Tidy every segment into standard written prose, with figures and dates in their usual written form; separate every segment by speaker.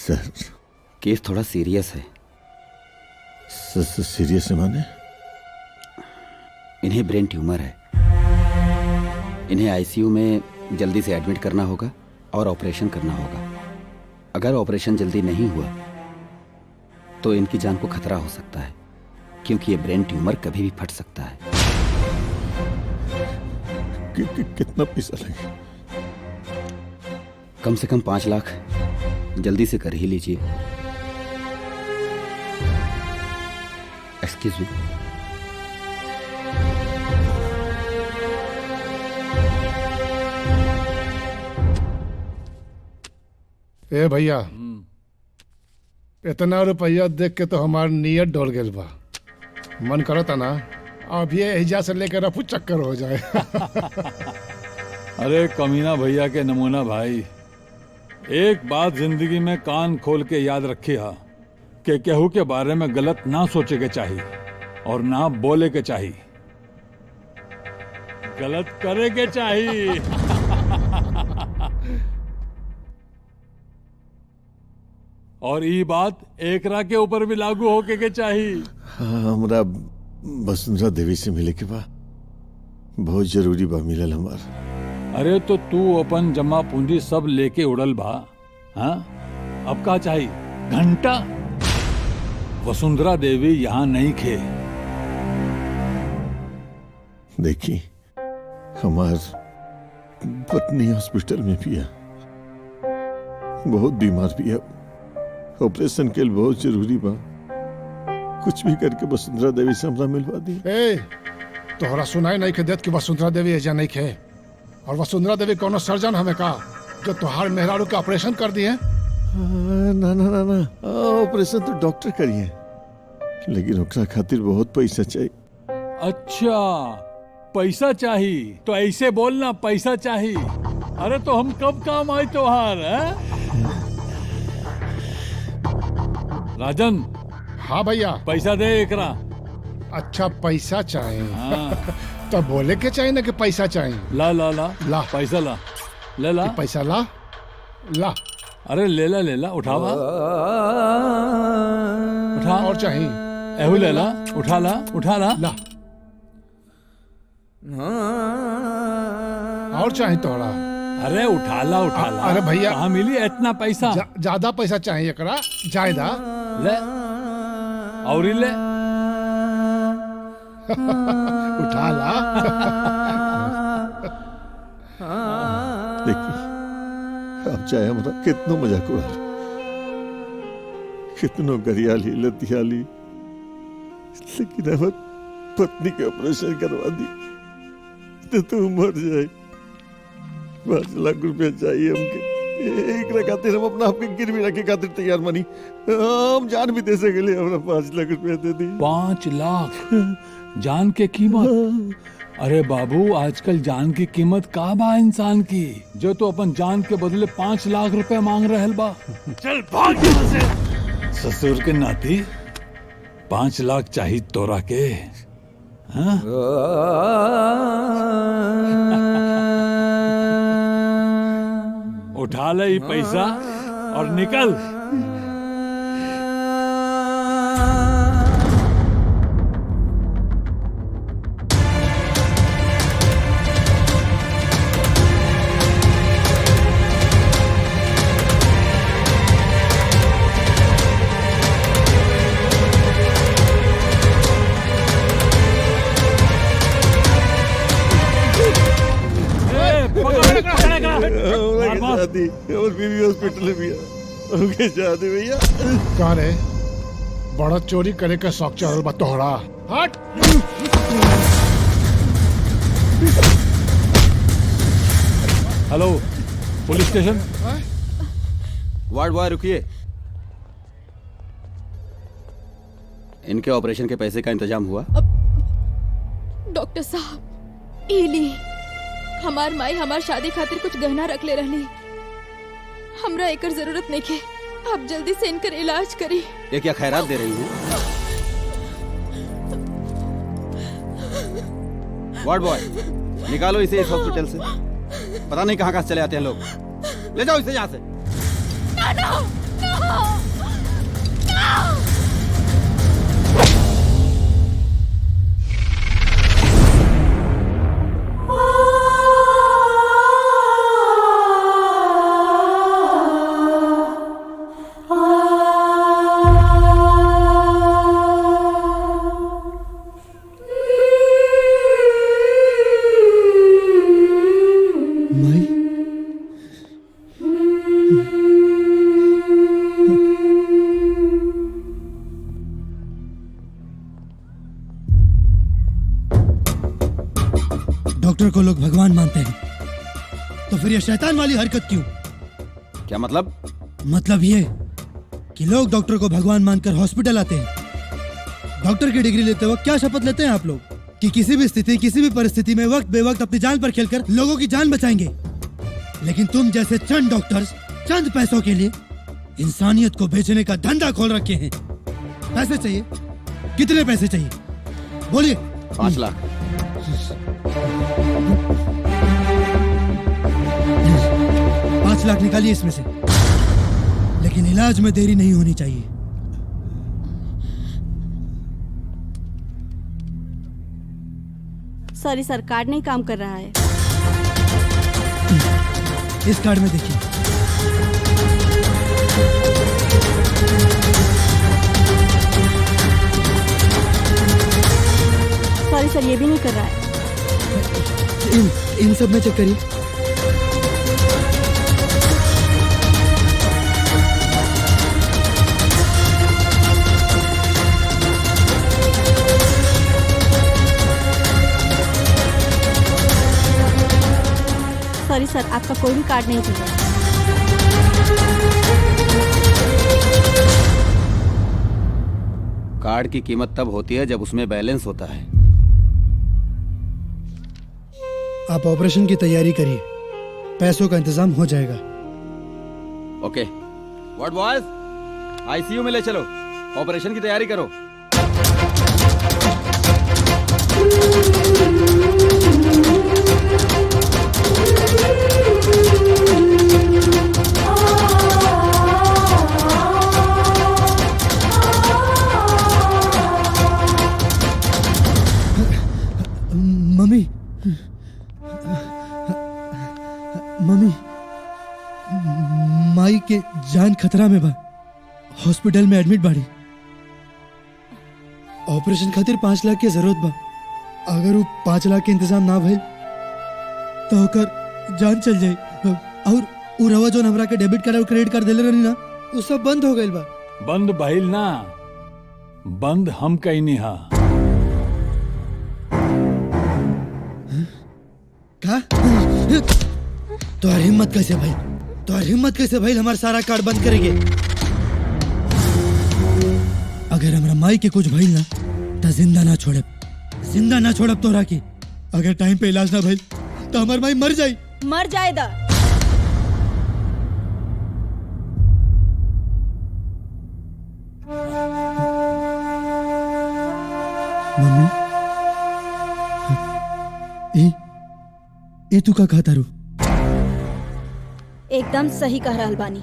Speaker 1: सर
Speaker 2: केस थोड़ा सीरियस है।
Speaker 1: सीरियस है माने?
Speaker 2: इन्हें ब्रेन ट्यूमर है। इन्हें आईसीयू में जल्दी से एडमिट करना होगा और ऑपरेशन करना होगा। अगर ऑपरेशन जल्दी नहीं हुआ तो इनकी जान को खतरा हो सकता है, क्योंकि ये ब्रेन ट्यूमर कभी भी फट सकता है।
Speaker 1: कितना पैसा लगेगा?
Speaker 2: कम से कम 5 लाख जल्दी से कर ही लीजिए। Excuse me.
Speaker 3: ए भैया, इतना रुपया देख के तो हमार नियत डोल गेल बा। मन करता ना अब ये एजा से लेकर रफू चक्कर हो जाए।
Speaker 4: अरे कमीना भैया के नमूना भाई, एक बात जिंदगी में कान खोल के याद रखी हा कि केहू के बारे में गलत ना सोचे के चाहिए और ना बोले के चाहिए, गलत करे के चाहिए। और ये बात एकरा के ऊपर भी लागू होके के चाहिए।
Speaker 1: हाँ, हमरा वसुंधरा देवी से मिले के बा, बहुत जरूरी बा मिलल हमार।
Speaker 4: अरे तो तू अपन जमा पूंजी सब लेके उड़ल बा, हाँ? अब का चाहिए? घंटा? वसुंधरा देवी यहाँ नहीं खे।
Speaker 1: देखी, हमार पत्नी हॉस्पिटल में भी है, बहुत बीमार भी है, ऑपरेशन के लिए बहुत जरूरी बा। कुछ भी करके वसुंधरा देवी से हमरा मिलवा दी।
Speaker 3: ए, तोहरा सुनाई नहीं के देत कि वसुंधरा देवी एजा नहीं खे, और वसुंधरा देवी कोनो सर्जन हमें का जो तोहार मेहरारू का ऑपरेशन कर दिए?
Speaker 1: ना ना ना ना, ऑपरेशन तो डॉक्टर करिए, लेकिन ओकरा खातिर बहुत पैसा चाहिए।
Speaker 4: अच्छा, पैसा चाहिए तो ऐसे बोलना, पैसा चाहिए। अरे तो हम कब काम आए तोहार, है? राजन।
Speaker 3: हाँ भैया।
Speaker 4: पैसा दे एकरा।
Speaker 3: अच्छा, पैसा चाहिए।
Speaker 4: हाँ।
Speaker 3: तो बोले के चाहिए ना कि पैसा चाहिए।
Speaker 4: ला ला ला
Speaker 3: ला
Speaker 4: पैसा ला, ले ला
Speaker 3: पैसा, ला ला।
Speaker 4: अरे ले ला, ले ला, उठावा, उठा।
Speaker 3: और चाहिए?
Speaker 4: एहू ले ला, उठा ला, उठा ला,
Speaker 3: ला। और चाहिए तोहरा?
Speaker 4: अरे उठा ला, उठा ला।
Speaker 3: अरे भैया,
Speaker 4: कहाँ मिली इतना पैसा?
Speaker 3: ज्यादा पैसा चाहिए एकरा, जायदा।
Speaker 4: ले और ले।
Speaker 3: उठा ला।
Speaker 1: देखिए, अब चाहे हमारा कितनो मजाक उड़ा लो, कितनो गरियाली लतियाली, लेकिन हमार पत्नी के ऑपरेशन करवा दी तो तू मर जाए। 5 लाख रुपया चाहिए हमके। एक खातिर हम अपना आपके गिरवी रखे खातिर तैयार मनी, हम जान भी दे सके, हमरा 5 लाख रुपया दे दी।
Speaker 4: 5 लाख जान के कीमत? अरे बाबू, आजकल जान की कीमत का बा इंसान की, जो तो अपन जान के बदले 5 लाख रुपए मांग रहल बा। चल भाग यहाँ से। ससुर के नाती 5 लाख चाहिए तोरा के, हाँ? उठा ले ये पैसा और निकल।
Speaker 1: और बीवी हॉस्पिटल में भी है, शादी भैया।
Speaker 3: कहा रे, बड़ा चोरी करे का शौक चढ़ल बा तोहरा? हट।
Speaker 4: Hello, police station.
Speaker 2: Ward boy रुकिए। इनके ऑपरेशन के पैसे का इंतजाम हुआ?
Speaker 5: डॉक्टर साहब, इली हमार माई हमार शादी खातिर कुछ गहना रख ले रहली, हमरा एकर जरूरत नहीं के। आप जल्दी से इनकर इलाज करी।
Speaker 2: ये क्या खैरात दे रही हैं? वार्ड बॉय, निकालो इसे इस हॉस्पिटल से। पता नहीं कहाँ कहाँ से चले आते हैं लोग। ले जाओ इसे यहाँ से।
Speaker 6: डॉक्टर को लोग भगवान मानते हैं, तो फिर ये शैतान वाली हरकत क्यों?
Speaker 2: क्या मतलब?
Speaker 6: मतलब ये कि लोग डॉक्टर को भगवान मानकर हॉस्पिटल आते हैं। डॉक्टर की डिग्री लेते वक्त क्या शपथ लेते हैं आप लोग कि किसी भी स्थिति, किसी भी परिस्थिति में वक्त बेवक्त अपनी जान पर खेलकर लोगों की जान बचाएंगे। लेकिन तुम जैसे चंद डॉक्टर्स चंद पैसों के लिए इंसानियत को बेचने का धंधा खोल रखे हैं। पैसे चाहिए? कितने पैसे चाहिए बोलिए?
Speaker 2: 5 लाख।
Speaker 6: 5 लाख निकालिए इसमें से, लेकिन इलाज में देरी नहीं होनी चाहिए।
Speaker 7: सॉरी सर, कार्ड नहीं काम कर रहा है।
Speaker 6: इस कार्ड में देखिए।
Speaker 7: सॉरी सर, ये भी नहीं कर रहा है।
Speaker 6: इन सब में चेक करिए।
Speaker 7: सॉरी सर, आपका कोई भी कार्ड नहीं चल रहा।
Speaker 2: कार्ड की कीमत तब होती है जब उसमें बैलेंस होता है।
Speaker 6: आप ऑपरेशन की तैयारी करिए, पैसों का इंतजाम हो जाएगा।
Speaker 2: ओके व्हाट बॉयज, आईसीयू में ले चलो, ऑपरेशन की तैयारी करो।
Speaker 6: मम्मी, मम्मी, माई के जान खतरा में बा, हॉस्पिटल में एडमिट बाड़ी। ऑपरेशन खातिर 5 लाख की जरूरत बा। अगर वो 5 लाख के इंतजाम ना भइल तो ओकर जान चल जाई। और उ रवा जोन हमरा के डेबिट कार्ड और क्रेडिट कार्ड देले रहनी ना, वो सब बंद हो गइल बा।
Speaker 4: बंद भइल ना, बंद हम कहीं हा।
Speaker 6: का? तोहर हिम्मत कैसे भाई? तोहर हिम्मत कैसे भाई हमारा सारा कार्ड बंद करेंगे? अगर हमरा माई के कुछ भइल ना तो जिंदा ना छोड़ब, जिंदा ना छोड़ब तोहरा की। अगर टाइम पे इलाज ना भइल तो हमार माई मर जाई।
Speaker 7: मर जाएगा।
Speaker 6: मम्मी, ए तू का खाता रू?
Speaker 7: एकदम सही कह रहल बानी।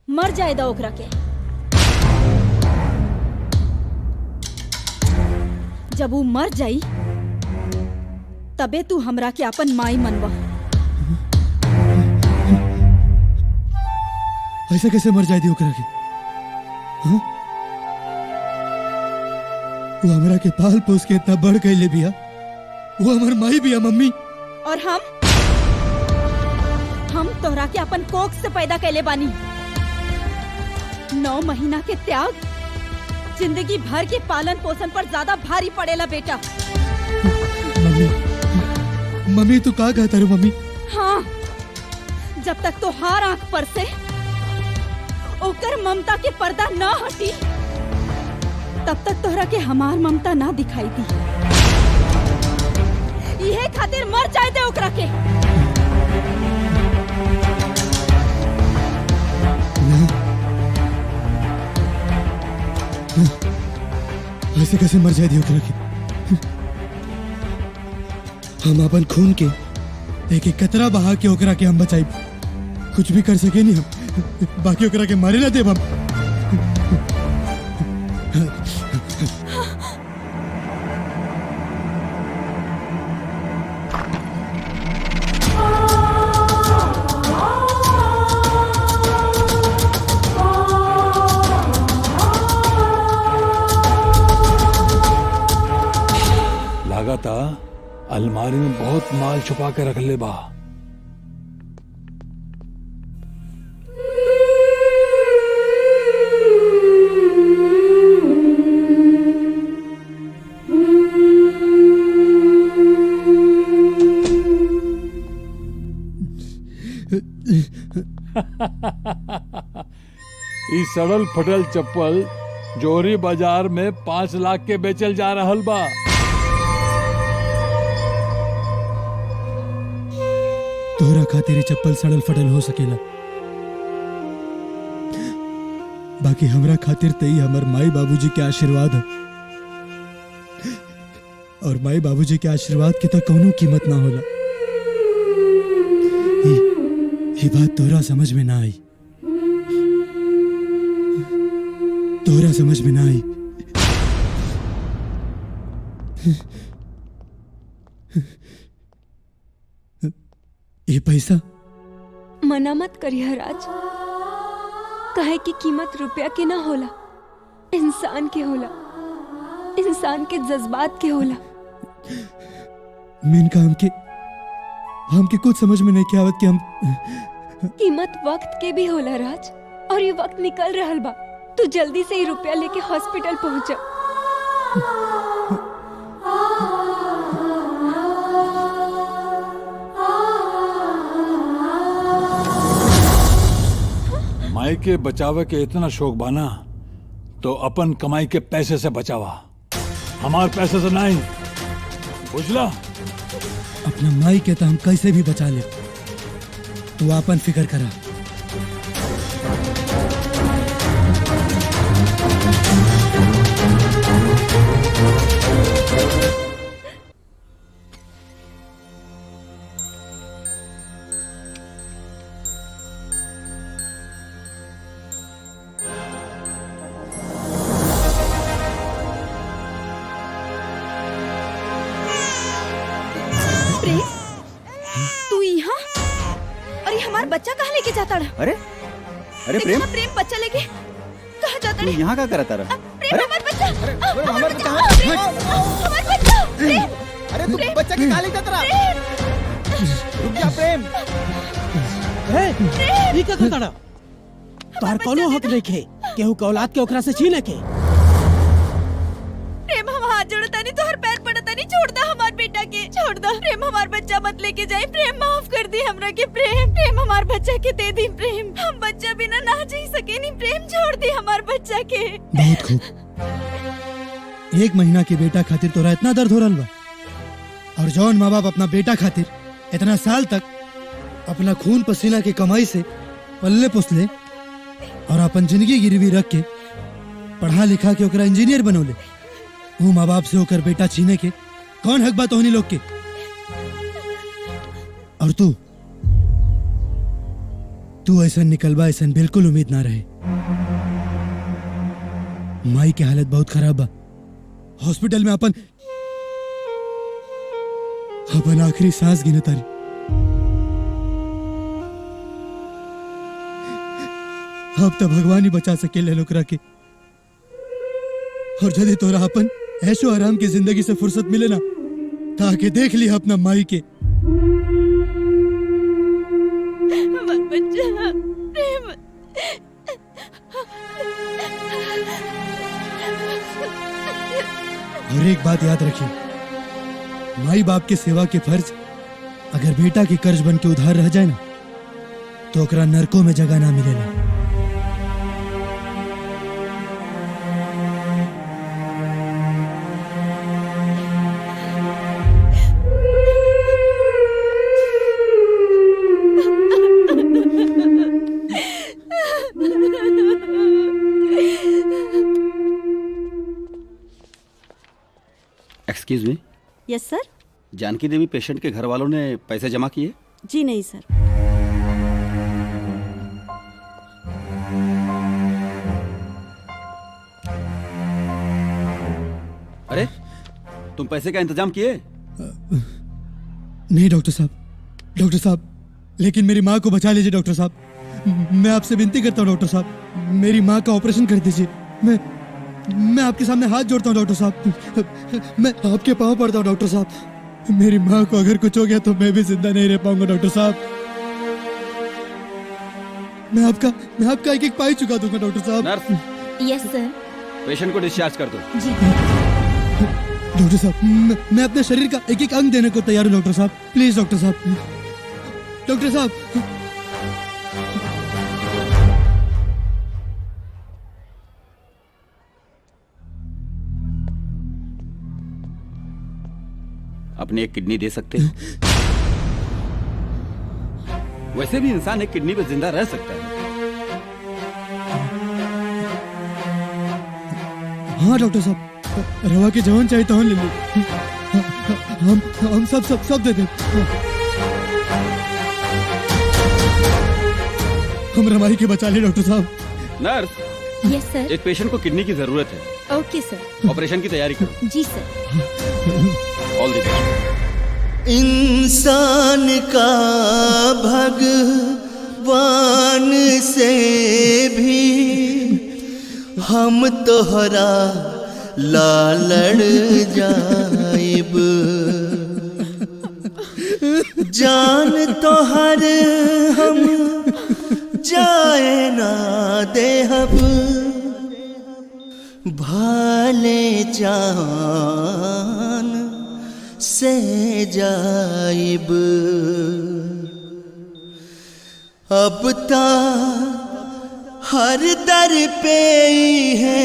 Speaker 7: मर जाएगा ओकरा के। जब वो मर जाई तबे तू हमरा के अपन माई मनवा।
Speaker 6: ऐसे कैसे मर जाए दी ओकरा के? हाँ? वो हमरा के पाल पोस के इतना बढ़ गई ले बिया, वो हमार माई बिया मम्मी।
Speaker 7: और हम तोहरा के अपन कोख से पैदा कैले बानी। 9 महीना के त्याग जिंदगी भर के पालन पोषण पर ज्यादा भारी पड़ेला बेटा।
Speaker 6: मम्मी, मम्मी तू का कहता रू मम्मी?
Speaker 7: हाँ, जब तक तो हार आंख पर से ओकर ममता के पर्दा ना हटी तब तक तोहरा के हमार ममता ना दिखाई दी। इहे खातिर मर जाए दे ओकरा के।
Speaker 6: ऐसे कैसे मर जाए दी ओकरा के? हम अपन खून के एक एक कतरा बहा के ओकरा के हम बचाई। कुछ भी कर सके नहीं हम। बाकी ओकरा के मारे ना देब हम।
Speaker 4: लागता अलमारी में बहुत माल छुपा के रख ले बा। ई सड़ल फटल चप्पल जोहरी बाजार में 5 लाख के बेचल जा रहल बा।
Speaker 6: तोहरा खातिर ई चप्पल सड़ल फटल हो सकेला, बाकी हमरा खातिर तई हमर माई बाबूजी के आशीर्वाद है, और माई बाबूजी के आशीर्वाद के तो कौनो कीमत ना होला। ये बात तोहरा समझ में ना आई, तोहरा समझ में ना आई। ये पैसा
Speaker 8: मना मत करिए राज, काहे की कीमत रुपया के ना होला, इंसान के होला, इंसान के जज्बात के होला।
Speaker 6: मेनका हमके कुछ समझ में नहीं के आवत कि हम
Speaker 8: कीमत वक्त के भी होला राज, और ये वक्त निकल रहल बा। तू जल्दी से ही रुपया लेके हॉस्पिटल पहुंच।
Speaker 4: माई के बचावे के इतना शौक बाना तो अपन कमाई के पैसे से बचावा, हमार पैसे से नहीं, बुझला?
Speaker 6: अपना माई के तो हम कैसे भी बचा ले, तू अपन फिक्र करा।
Speaker 7: प्रेम, तू यहाँ? अरे हमारा बच्चा कहाँ लेके जाता रहा?
Speaker 2: अरे अरे प्रेम,
Speaker 7: प्रेम बच्चा लेके कहाँ जाता
Speaker 2: तू
Speaker 7: रहा?
Speaker 2: यहाँ क्या करता रहा?
Speaker 7: प्रेम हमारा बच्चा, हमारा बच्चा, हमारा बच्चा, प्रेम,
Speaker 2: अरे तू बच्चा की कहाँ ले जाता रहा? रुक जा प्रेम।
Speaker 9: ई का करता रहा? तोहर कोनो हक नहीं खे केहू के औलाद के ओकरा से छीने के।
Speaker 7: प्रेम हम हाथ जोड़ता नहीं, तोहर पैर पड़ता नहीं, छोड़ दा हमार बेटा के, छोड़ दा। प्रेम हमार बच्चा मत लेके जाए, प्रेम माफ कर दी हमरा के, प्रेम प्रेम हमार बच्चा के दे दी, प्रेम हम बच्चा बिना ना जी सके नहीं, प्रेम छोड़ दी हमार बच्चा के।
Speaker 6: बहुत खूब। 1 महीना के बेटा खातिर तोरा इतना दर्द हो रहा बा, और जौन माँ बाप अपना बेटा खातिर इतना साल तक अपना खून पसीना की कमाई से पल्ले पुसले और अपन जिंदगी गिरवी रख के पढ़ा लिखा के ओकरा इंजीनियर बनौले, वो माँ बाप से होकर बेटा छीने के कौन हक बा तोहनी लोग के? और तू ऐसा निकलबा ऐसा बिल्कुल उम्मीद ना रहे। माई की हालत बहुत खराब बा, हॉस्पिटल में अपन आखिरी सांस गिने तारी। अब तो भगवान ही बचा सके ले लोकरा के, और यदि तोरा अपन ऐशो आराम की जिंदगी से फुर्सत मिले ना, ताकि देख लिया अपना माई के।
Speaker 7: हमार बच्चा प्रेम,
Speaker 6: और एक बात याद रखिए, माई बाप के सेवा के फर्ज अगर बेटा की कर्ज बन के उधार रह जाए ना, तो ओकरा नरकों में जगह ना मिलेला।
Speaker 2: एक्सक्यूज मी,
Speaker 7: यस सर।
Speaker 2: जानकी देवी पेशेंट के घर वालों ने पैसे जमा किए?
Speaker 7: जी नहीं सर।
Speaker 2: तुम पैसे का इंतजाम किए?
Speaker 6: नहीं डॉक्टर साहब, लेकिन मेरी माँ को बचा लीजिए डॉक्टर साहब। मैं आपसे विनती करता हूँ डॉक्टर साहब, मेरी माँ का ऑपरेशन कर दीजिए। मैं आपके सामने हाथ जोड़ता हूँ डॉक्टर साहब, मैं आपके पाँव पड़ता हूँ डॉक्टर साहब। मेरी माँ को अगर कुछ हो गया तो मैं भी जिंदा नहीं रह पाऊंगा डॉक्टर साहब। मैं आपका एक एक पाई चुका दूंगा डॉक्टर साहब।
Speaker 2: नर्स,
Speaker 7: यस सर।
Speaker 2: पेशेंट को डिस्चार्ज कर दो।
Speaker 7: जी।
Speaker 6: डॉक्टर साहब, मैं अपने शरीर का एक एक अंग देने को तैयार हूँ डॉक्टर साहब। प्लीज डॉक्टर साहब, डॉक्टर साहब।
Speaker 2: अपनी एक किडनी दे सकते हो? वैसे भी इंसान एक किडनी पे जिंदा रह सकता है।
Speaker 6: हाँ डॉक्टर साहब, रवा के जवान चाहिए तो हम ले लो। हम सब दे दे। हम रवाई के बचा ले डॉक्टर साहब।
Speaker 2: नर्स,
Speaker 7: यस सर।
Speaker 2: एक पेशेंट को किडनी की जरूरत है।
Speaker 7: ओके सर।
Speaker 2: ऑपरेशन की तैयारी करो।
Speaker 7: जी सर।
Speaker 2: ऑल द बेस्ट।
Speaker 10: इंसान का भगवान से भी हम तोहरा लालड़ जाइब। जान तोहर हम जाए ना देहब, भाले जान से जाइब। अब ता हर दर पे ही है